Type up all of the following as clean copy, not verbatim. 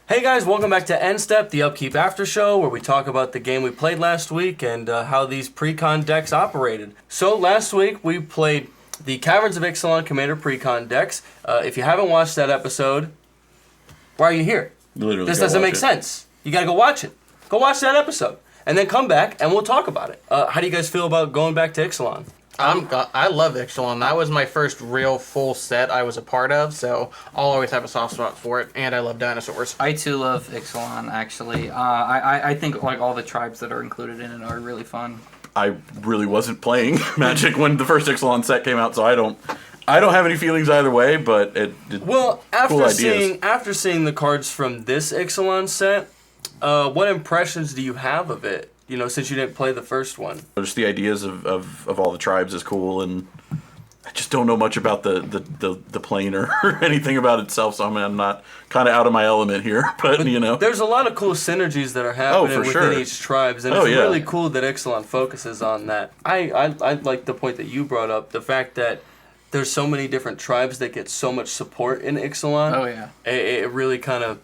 Hey guys, welcome back to Endstep, the Upkeep After Show, where we talk about the game we played last week and how these pre-con decks operated. So last week we played the Caverns of IXALAN Commander pre-con decks. If you haven't watched that episode, why are you here? Literally, this doesn't make sense. You gotta go watch it. Go watch that episode. And then come back and we'll talk about it. How do you guys feel about going back to IXALAN? I love IXALAN. That was my first real full set I was a part of, so I'll always have a soft spot for it, and I love dinosaurs. I too love IXALAN, actually. I think like all the tribes that are included in it are really fun. I really wasn't playing Magic when the first IXALAN set came out, so I don't have any feelings either way, but well, after seeing the cards from this IXALAN set, what impressions do you have of it? You know, since you didn't play the first one. Just the ideas of all the tribes is cool, and I just don't know much about the plane or anything about itself, so I'm not kind of out of my element here, but you know. There's a lot of cool synergies that are happening within each tribes, and it's really cool that IXALAN focuses on that. I like the point that you brought up, the fact that there's so many different tribes that get so much support in IXALAN. Oh yeah. It really kind of,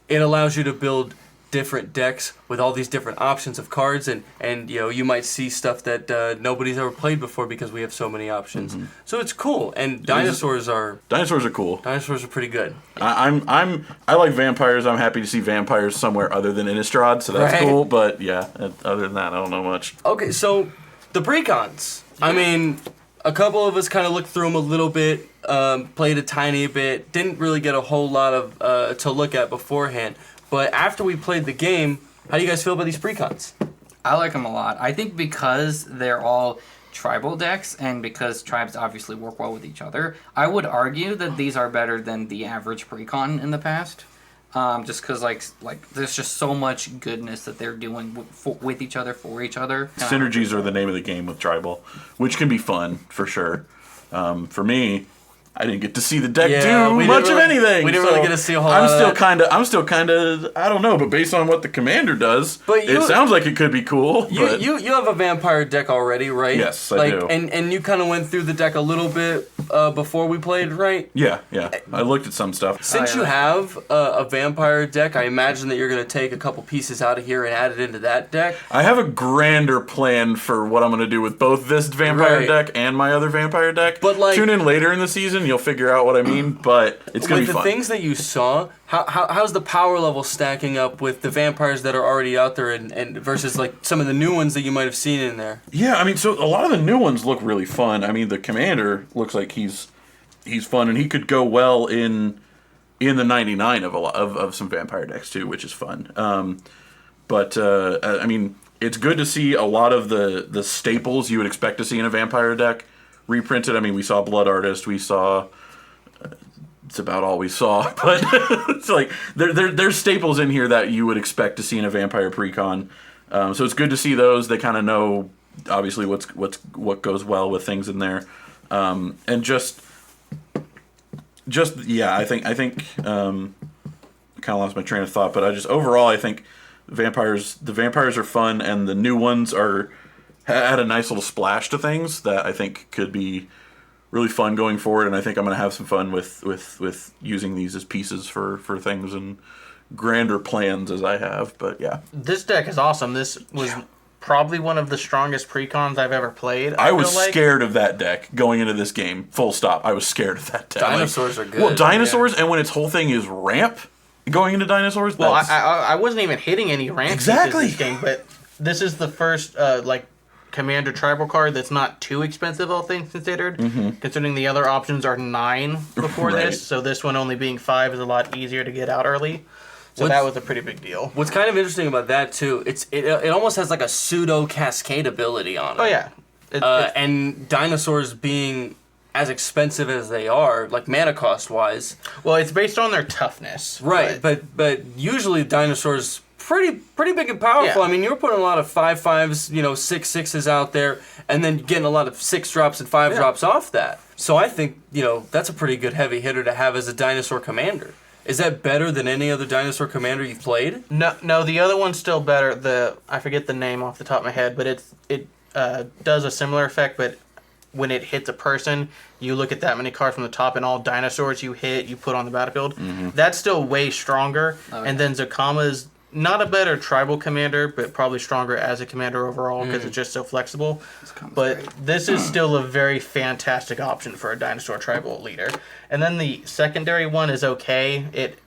it allows you to build different decks with all these different options of cards, and you know, you might see stuff that nobody's ever played before because we have so many options. Mm-hmm. So it's cool, and dinosaurs are cool. Dinosaurs are pretty good. I like vampires. I'm happy to see vampires somewhere other than Innistrad, so that's cool. But yeah, other than that, I don't know much. Okay, so the precons. I mean, a couple of us kind of looked through them a little bit, played a tiny bit, didn't really get a whole lot of to look at beforehand. But after we played the game, how do you guys feel about these precons? I like them a lot. I think because they're all tribal decks, and because tribes obviously work well with each other, I would argue that these are better than the average precon in the past. Just because like there's just so much goodness that they're doing with each other, for each other. Synergies are the name of the game with tribal, which can be fun for sure. For me, I didn't get to see the deck do much of anything. We didn't really get to see a whole lot I'm still kind of, I don't know, but based on what the commander does, it sounds like it could be cool. You have a vampire deck already, right? Yes, I do. And you kind of went through the deck a little bit before we played, right? Yeah. I looked at some stuff. Since you have a vampire deck, I imagine that you're going to take a couple pieces out of here and add it into that deck. I have a grander plan for what I'm going to do with both this vampire deck and my other vampire deck. But tune in later in the season. You'll figure out what I mean, but it's going to be fun. With the things that you saw, how's the power level stacking up with the vampires that are already out there and versus like some of the new ones that you might have seen in there? Yeah, I mean, so a lot of the new ones look really fun. I mean, the commander looks like he's fun, and he could go well in the 99 of some vampire decks too, which is fun. I mean, it's good to see a lot of the staples you would expect to see in a vampire deck reprinted. I mean, we saw Blood Artist, we saw... It's about all we saw, but it's like there's staples in here that you would expect to see in a vampire precon. So it's good to see those. They kind of know obviously what goes well with things in there, and just yeah. I think kind of lost my train of thought, but overall I think the vampires are fun, and the new ones had a nice little splash to things that I think could be really fun going forward, and I think I'm going to have some fun with using these as pieces for things and grander plans as I have, but yeah. This deck is awesome. This was probably one of the strongest precons I've ever played. I was scared of that deck going into this game, full stop. I was scared of that deck. Dinosaurs are good. Well, dinosaurs, and when its whole thing is ramp, going into dinosaurs, well, I wasn't even hitting any ramp exactly this game, but this is the first, commander tribal card that's not too expensive, all things considered, considering the other options are 9 before this, so this one only being 5 is a lot easier to get out early. So that was a pretty big deal. What's kind of interesting about that too, it almost has like a pseudo cascade ability on it. Oh yeah, and dinosaurs being as expensive as they are, like mana cost wise. Well, it's based on their toughness, right? But usually dinosaurs pretty big and powerful. Yeah. I mean, you're putting a lot of 5/5s, 6/6s out there, and then getting a lot of 6 drops and 5 drops off that. So I think that's a pretty good heavy hitter to have as a dinosaur commander. Is that better than any other dinosaur commander you've played? No, the other one's still better. I forget the name off the top of my head, but it does a similar effect, but when it hits a person, you look at that many cards from the top and all dinosaurs you hit, you put on the battlefield. That's still way stronger. And then Zakama's not a better tribal commander, but probably stronger as a commander overall because it's just so flexible. But this is still a very fantastic option for a dinosaur tribal leader. And then the secondary one is okay. It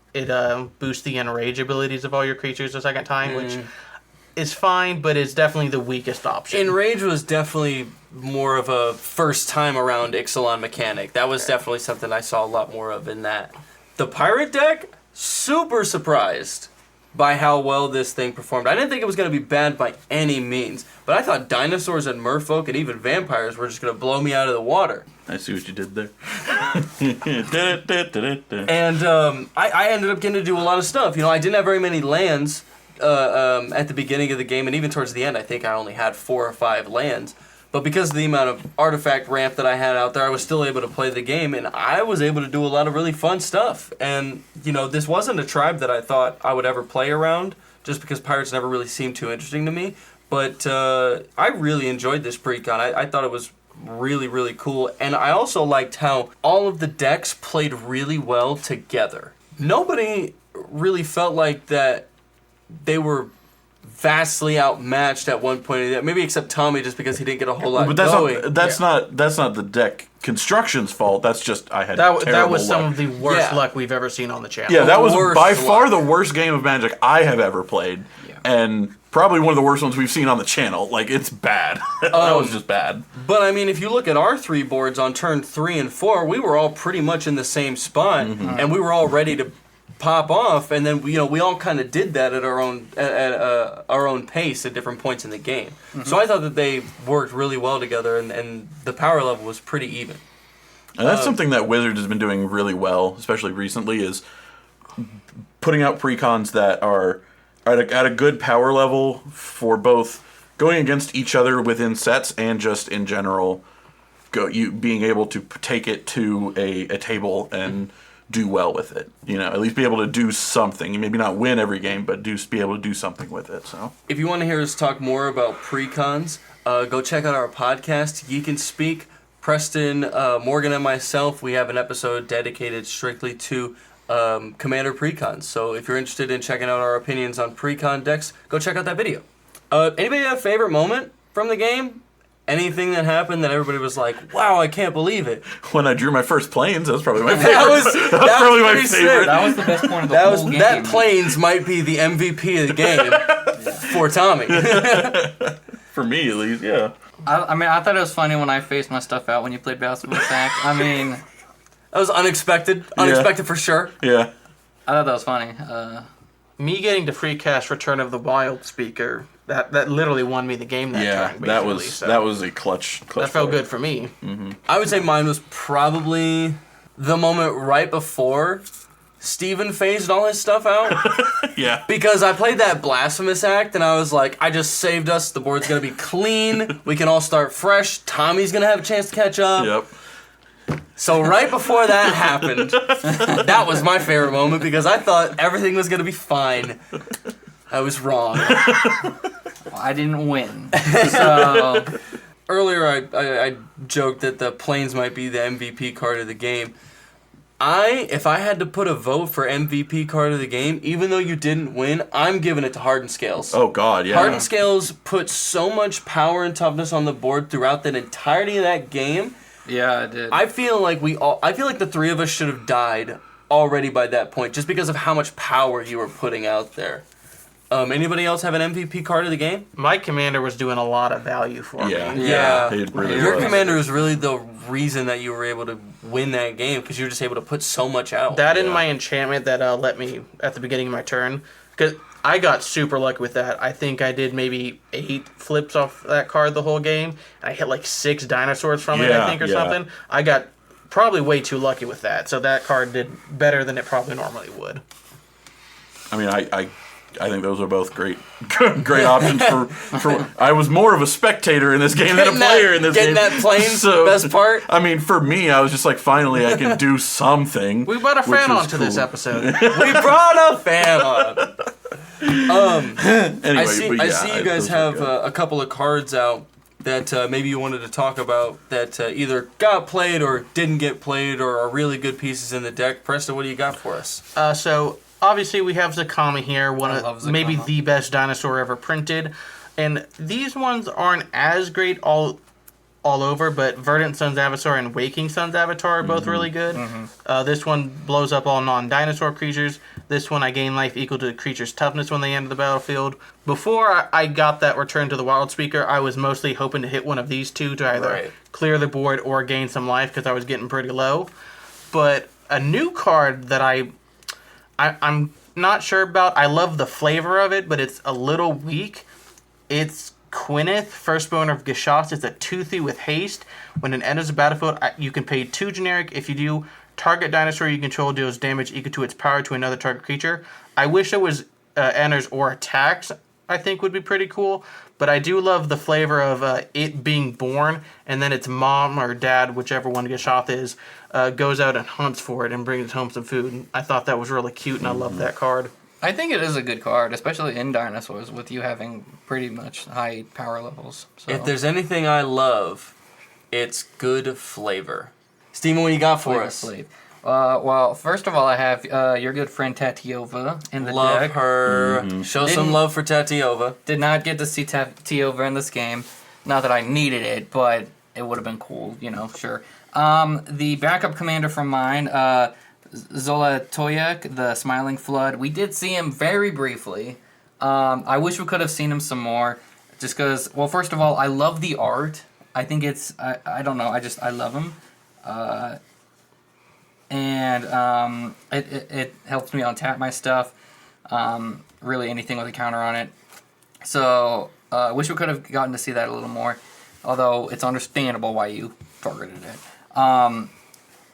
boosts the enrage abilities of all your creatures a second time, which is fine, but it's definitely the weakest option. Enrage was definitely more of a first time around Ixalan mechanic. That was definitely something I saw a lot more of in that. The pirate deck, super surprised by how well this thing performed. I didn't think it was going to be bad by any means, but I thought dinosaurs and merfolk and even vampires were just going to blow me out of the water. I see what you did there. And I ended up getting to do a lot of stuff. You know, I didn't have very many lands at the beginning of the game, and even towards the end, I think I only had 4 or 5 lands. But because of the amount of artifact ramp that I had out there, I was still able to play the game, and I was able to do a lot of really fun stuff. And, you know, this wasn't a tribe that I thought I would ever play around, just because pirates never really seemed too interesting to me. But I really enjoyed this pre-con. I thought it was really, really cool. And I also liked how all of the decks played really well together. Nobody really felt like that they were vastly outmatched at one point, maybe except Tommy, just because he didn't get a whole lot But going. that's not the deck construction's fault. That's just I had that terrible was some luck. of the worst Yeah. luck we've ever seen on the channel. Yeah, that was worst by luck. far the worst game of Magic I have ever played, and probably one of the worst ones we've seen on the channel. Like, it's bad. That was just bad. But I mean, if you look at our 3 boards on turn 3 and 4, we were all pretty much in the same spot, and we were all ready to pop off. And then we all kind of did that at our own pace at different points in the game. So I thought that they worked really well together, and the power level was pretty even. And that's something that Wizards has been doing really well, especially recently, is putting out precons that are at a good power level for both going against each other within sets and just in general, being able to take it to a table and do well with it. You know, at least be able to do something. Maybe not win every game, but be able to do something with it. So, if you want to hear us talk more about precons, go check out our podcast, Ye Can Speak. Preston, Morgan, and myself, we have an episode dedicated strictly to Commander precons. So if you're interested in checking out our opinions on precon decks, go check out that video. Anybody have a favorite moment from the game? Anything that happened that everybody was like, wow, I can't believe it. when I drew my first planes, that was probably my favorite. That was probably my pretty sick. favorite. That was the best point of the whole game. That Plains might be the MVP of the game for Tommy. For me, at least, yeah. I mean, I thought it was funny when I faced my stuff out when you played Basketball Attack. I mean, That was unexpected. Unexpected for sure. Yeah. I thought that was funny. Me getting to free cast Return of the Wild speaker, that literally won me the game that Yeah, turn. that basically, was a clutch. that felt play. good for me. I would say mine was probably the moment right before Steven phased all his stuff out. Yeah. Because I played that Blasphemous Act, and I was like, I just saved us. The board's going to be clean. We can all start fresh. Tommy's going to have a chance to catch up. Yep. So right before that happened, that was my favorite moment because I thought everything was going to be fine. I was wrong. I didn't win. So, Earlier, I joked that the Plains might be the MVP card of the game. If I had to put a vote for MVP card of the game, even though you didn't win, I'm giving it to Hardened Scales. Oh God, yeah. Hardened Scales put so much power and toughness on the board throughout the entirety of that game. yeah, I did. I feel like the 3 of us should have died already by that point, just because of how much power you were putting out there. Anybody else have an MVP card of the game? My commander was doing a lot of value for Yeah. me. Yeah. It really Your was. commander is really the reason that you were able to win that game, because you were just able to put so much out. That and Yeah. my enchantment that let me at the beginning of my turn, because I got super lucky with that. I think I did maybe 8 flips off that card the whole game. I hit like 6 dinosaurs from it, I Yeah, think, or yeah. something. I got probably way too lucky with that, so that card did better than it probably normally would. I mean, I think those are both great options for. I was more of a spectator in this game than a player in this game. Getting that Plains, the best part. I mean, for me, I was just like, finally, I can do something. We brought a which fan was onto this cool. episode. We brought a fan on. Anyway, I see but yeah, you guys those are have good. a couple of cards out that maybe you wanted to talk about that either got played or didn't get played or are really good pieces in the deck. Preston, what do you got for us? So obviously we have Zakama here, one I love of maybe Zakama. the best dinosaur ever printed, and these ones aren't as great all over, but Verdant Sun's Avatar and Waking Sun's Avatar are both really good. This one blows up all non-dinosaur creatures. This one I gain life equal to the creature's toughness when they enter the battlefield. Before I got that Return to the Wild Speaker, I was mostly hoping to hit one of these two to either clear the board or gain some life because I was getting pretty low. But a new card that I'm not sure about, I love the flavor of it, but it's a little weak. It's Quineth, Firstborn of Gishath. It's a 2/3 with haste. When it enters the battlefield, you can pay 2 generic. If you do, target dinosaur you control deals damage equal to its power to another target creature. I wish it was enters or attacks, I think would be pretty cool. But I do love the flavor of it being born, and then its mom or dad, whichever one Gishath is, goes out and hunts for it and brings home some food. And I thought that was really cute, and I love that card. I think it is a good card, especially in dinosaurs, with you having pretty much high power levels. So. If there's anything I love, it's good flavor. Steven, what you got for us? Well, first of all, I have your good friend Tatiova in the Love deck. her. Show some love for Tatiova. Did not get to see Tatiova in this game. Not that I needed it, but it would have been cool, sure. The backup commander from mine, Zolatoyak, the Smiling Flood. We did see him very briefly. I wish we could have seen him some more. Just because, well, first of all, I love the art. I think it's, I don't know, I love him. And it helps me untap my stuff. Really anything with a counter on it. So, I wish we could have gotten to see that a little more. Although, it's understandable why you targeted it.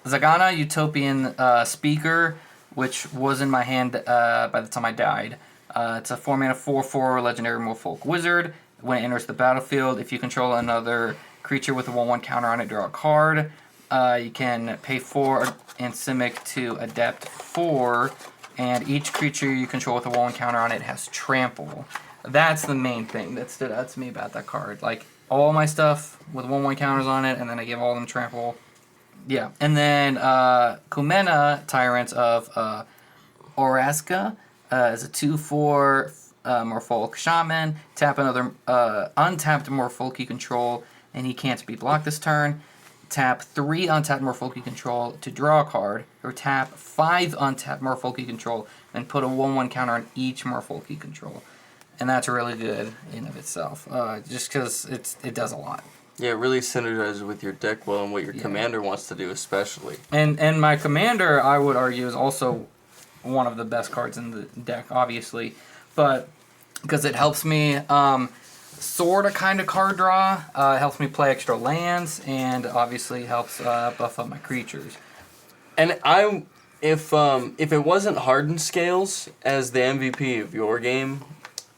Zagana, Utopian Speaker, which was in my hand by the time I died. It's a 4-mana 4/4 legendary Merfolk Wizard. When it enters the battlefield, if you control another creature with a 1/1 counter on it, draw a card. You can pay 4 and Simic to Adept 4, and each creature you control with a 1/1 counter on it has Trample. That's the main thing that stood out to me about that card. Like, all my stuff with 1/1 counters on it, and then I give all of them Trample. Yeah, and then Kumena, Tyrant of Oraska, is a 2/4 Merfolk Shaman. Tap another untapped Merfolk you control, and he can't be blocked this turn. Tap 3 untapped Merfolk you control to draw a card, or tap 5 untapped Merfolk you control, and put a 1/1 counter on each Merfolk you control. And that's really good in of itself, just because it does a lot. Yeah, it really synergizes with your deck well and what your commander wants to do especially. And my commander, I would argue, is also one of the best cards in the deck, obviously. But because it helps me sort of kind of card draw, it helps me play extra lands, and obviously helps buff up my creatures. And if it wasn't Hardened Scales as the MVP of your game,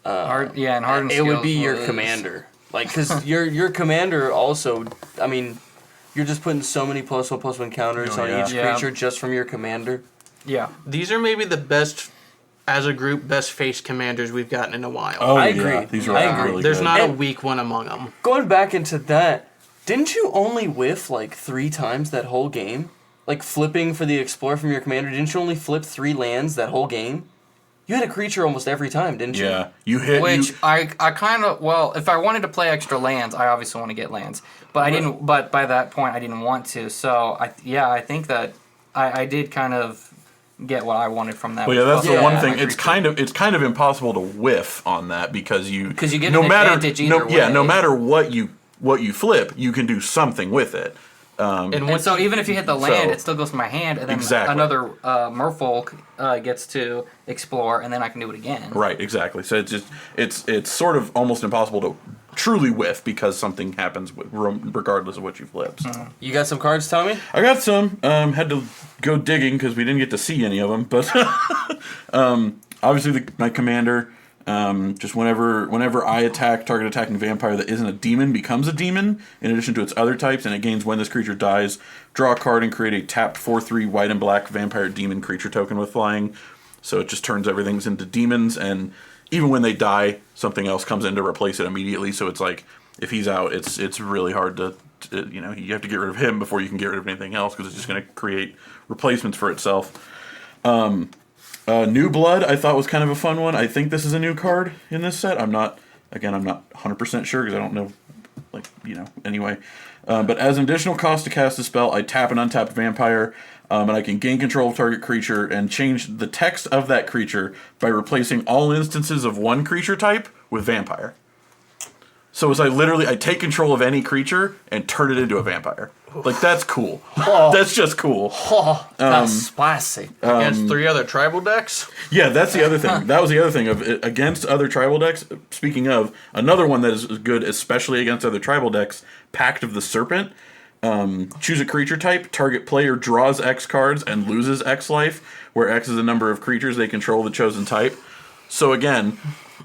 Hardened it would be Scales your was- commander. Like, because your commander also, I mean, you're just putting so many +1/+1 counters on each creature just from your commander. Yeah. These are maybe the best, as a group, best face commanders we've gotten in a while. Oh, I yeah. agree. These are I all agree. really There's good. not a And- weak one among them. Going back into that, didn't you only whiff like 3 times that whole game? Like flipping for the Explorer from your commander, didn't you only flip 3 lands that whole game? You had a creature almost every time, didn't you? Yeah, you hit. Which you, I kind of, well, if I wanted to play extra lands, I obviously want to get lands. But I didn't, but by that point, I didn't want to. So, I think that I did kind of get what I wanted from that. well, yeah, that's Yeah. the one my thing. It's creature. kind of impossible to whiff on that because you get no an matter advantage either way. no matter what you flip, you can do something with it. And so even if you hit the land, So- it still goes to my hand, and then Exactly. another Merfolk gets to explore, and then I can do it again. Right, exactly. So it's sort of almost impossible to truly whiff because something happens regardless of what you flip. So. You got some cards, Tommy? I got some. Had to go digging because we didn't get to see any of them. But obviously, my commander. Just whenever I attack, target attacking vampire that isn't a demon becomes a demon, in addition to its other types, and it gains when this creature dies, draw a card and create a tapped 4/3 white and black vampire demon creature token with flying. So it just turns everything into demons, and even when they die, something else comes in to replace it immediately. So it's like if he's out, it's really hard to you know, you have to get rid of him before you can get rid of anything else because it's just going to create replacements for itself. New Blood I thought was kind of a fun one. I think this is a new card in this set. I'm not 100% sure because I don't know, like, you know, anyway. But as an additional cost to cast a spell, I tap an untapped vampire, and I can gain control of target creature and change the text of that creature by replacing all instances of one creature type with vampire. So as I take control of any creature and turn it into a vampire. Like, that's cool. That's just cool. That's spicy. Against 3 other tribal decks? Yeah, that's the other thing. That was the other thing of against other tribal decks. Speaking of, another one that is good, especially against other tribal decks, Pact of the Serpent. Choose a creature type. Target player draws X cards and loses X life, where X is the number of creatures they control the chosen type. So again,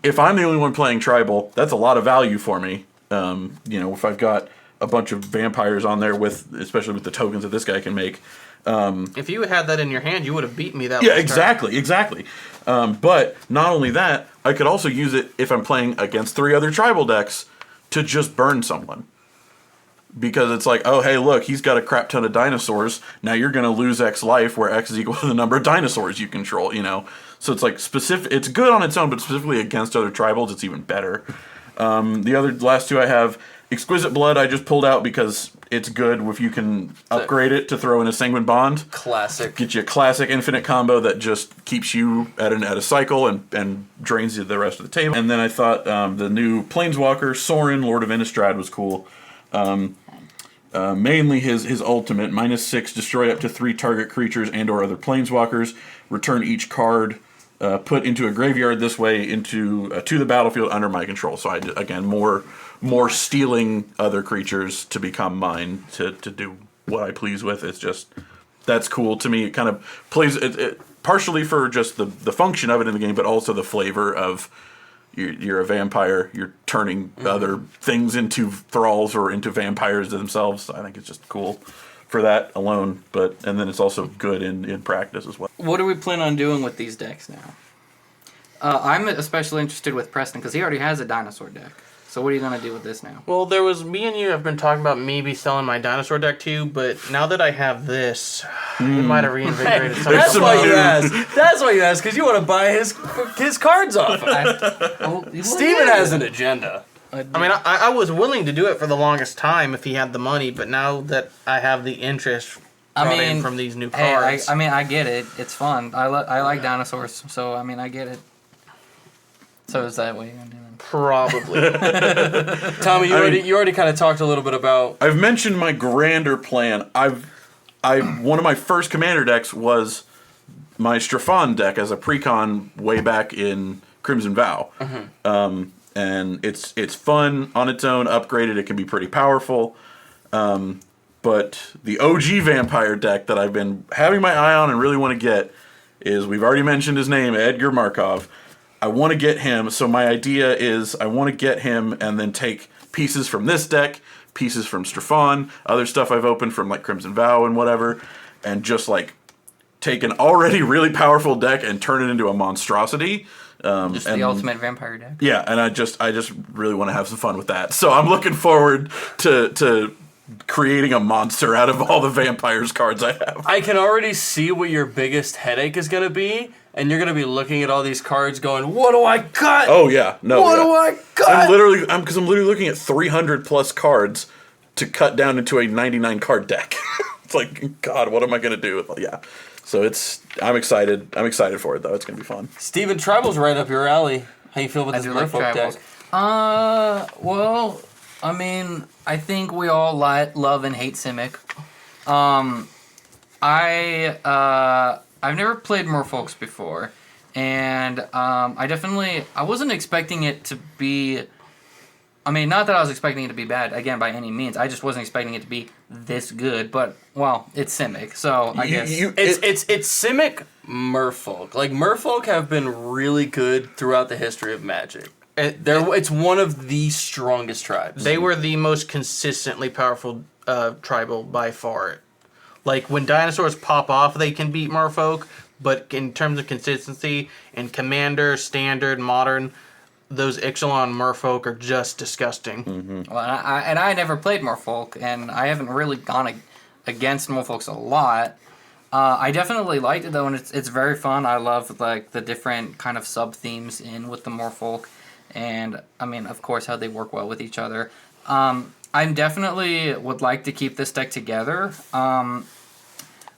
if I'm the only one playing tribal, that's a lot of value for me. You know, if I've got a bunch of vampires on there especially with the tokens that this guy can make. If you had that in your hand, you would have beat me that Yeah, last exactly. But not only that, I could also use it if I'm playing against 3 other tribal decks to just burn someone. Because it's like, oh, hey, look, he's got a crap ton of dinosaurs. Now you're going to lose X life, where X is equal to the number of dinosaurs you control, you know? So it's like specific. It's good on its own, but specifically against other tribals, it's even better. The last 2 I have, Exquisite Blood I just pulled out because it's good if you can upgrade it to throw in a Sanguine Bond. Classic. Get you a classic infinite combo that just keeps you at a cycle and drains you the rest of the table. And then I thought the new Planeswalker, Sorin, Lord of Innistrad, was cool. Mainly his ultimate, -6, destroy up to 3 target creatures and or other planeswalkers, return each card put into a graveyard this way to the battlefield under my control. So again, more stealing other creatures to become mine to do what I please with. It's just, that's cool to me. It kind of plays it partially for just the function of it in the game, but also the flavor of you're a vampire, you're turning other things into thralls or into vampires themselves. I think it's just cool for that alone, and then it's also good in practice as well. What do we plan on doing with these decks now? I'm especially interested with Preston because he already has a dinosaur deck. So what are you going to do with this now? Well, me and you have been talking about maybe selling my dinosaur deck too, but now that I have this, it might have reinvigorated something. That's why you asked. That's why you asked, because you want to buy his cards off. Steven has an agenda. I mean, I was willing to do it for the longest time if he had the money, but now that I have the interest in from these new cards. I mean, I get it. It's fun. I like dinosaurs, so I mean, I get it. So is that what you're going to do then? Probably. Tommy, you already kind of talked a little bit about... I've mentioned my grander plan. One of my first commander decks was my Strafon deck as a precon way back in Crimson Vow. Mm-hmm. And it's fun on its own, upgraded, it can be pretty powerful. But the OG vampire deck that I've been having my eye on and really want to get is, we've already mentioned his name, Edgar Markov. I want to get him, so my idea is I want to get him and then take pieces from this deck, pieces from Strafon, other stuff I've opened from like Crimson Vow and whatever, and just like take an already really powerful deck and turn it into a monstrosity. Just the ultimate vampire deck. Yeah, and I just really want to have some fun with that. So I'm looking forward to creating a monster out of all the vampires cards I have. I can already see what your biggest headache is going to be. And you're gonna be looking at all these cards, going, "What do I cut? Oh yeah, no. What do I cut?" I'm literally looking at 300 plus cards to cut down into a 99 card deck. It's like, God, what am I gonna do? Yeah, so I'm excited. I'm excited for it though. It's gonna be fun. Steven, Tribal's right up your alley. How you feel with this Merfolk deck? Well, I mean, I think we all love and hate Simic. I've never played Merfolks before, and I wasn't expecting it to be... I mean, not that I was expecting it to be bad, again, by any means. I just wasn't expecting it to be this good, but, well, it's Simic, so I guess... It's Simic Merfolk. Like, Merfolk have been really good throughout the history of Magic. It's one of the strongest tribes. They were the most consistently powerful tribal by far. Like, when dinosaurs pop off, they can beat Merfolk, but in terms of consistency, in Commander, Standard, Modern, those Ixalan merfolk are just disgusting. Well, I never played Merfolk, and I haven't really gone against Merfolks a lot. I definitely liked it though, and it's very fun. I love like the different kind of sub themes in with the Merfolk, and I mean, of course, how they work well with each other. I definitely would like to keep this deck together.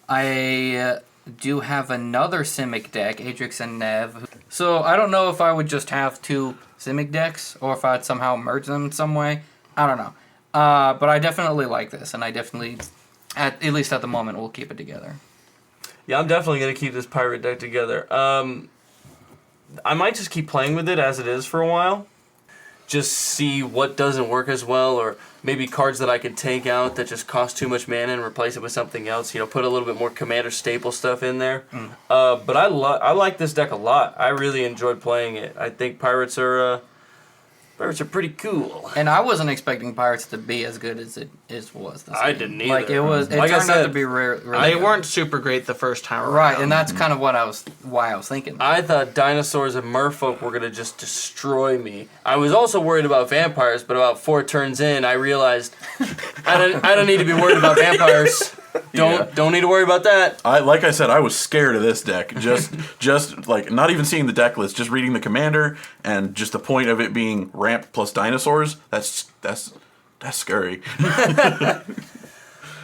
I do have another Simic deck, Adrix and Nev. So I don't know if I would just have two Simic decks or if I'd somehow merge them in some way. I don't know. But I definitely like this, and I definitely, at least at the moment, will keep it together. Yeah, I'm definitely going to keep this pirate deck together. I might just keep playing with it as it is for a while. Just see what doesn't work as well, or maybe cards that I can take out that just cost too much mana and replace it with something else. You know, put a little bit more commander staple stuff in there. But I like this deck a lot. I really enjoyed playing it. I think pirates are pretty cool. And I wasn't expecting Pirates to be as good as it was. This I game. didn't either. Like it was. It Like I turned out said, to be really They good. weren't super great the first time around. Right, and that's kind of why I was thinking. I thought dinosaurs and merfolk were going to just destroy me. I was also worried about vampires, but about 4 turns in, I realized I don't need to be worried about vampires. Don't need to worry about that. Like I said, I was scared of this deck. Just like not even seeing the deck list, just reading the commander, and just the point of it being ramp plus dinosaurs. That's scary.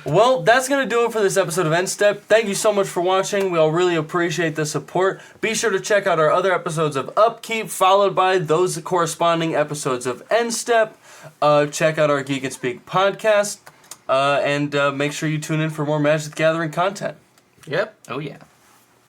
Well, that's going to do it for this episode of Endstep. Thank you so much for watching. We all really appreciate the support. Be sure to check out our other episodes of Upkeep, followed by those corresponding episodes of Endstep. Check out our Geek and Speak podcast. And make sure you tune in for more Magic the Gathering content. Yep. Oh yeah.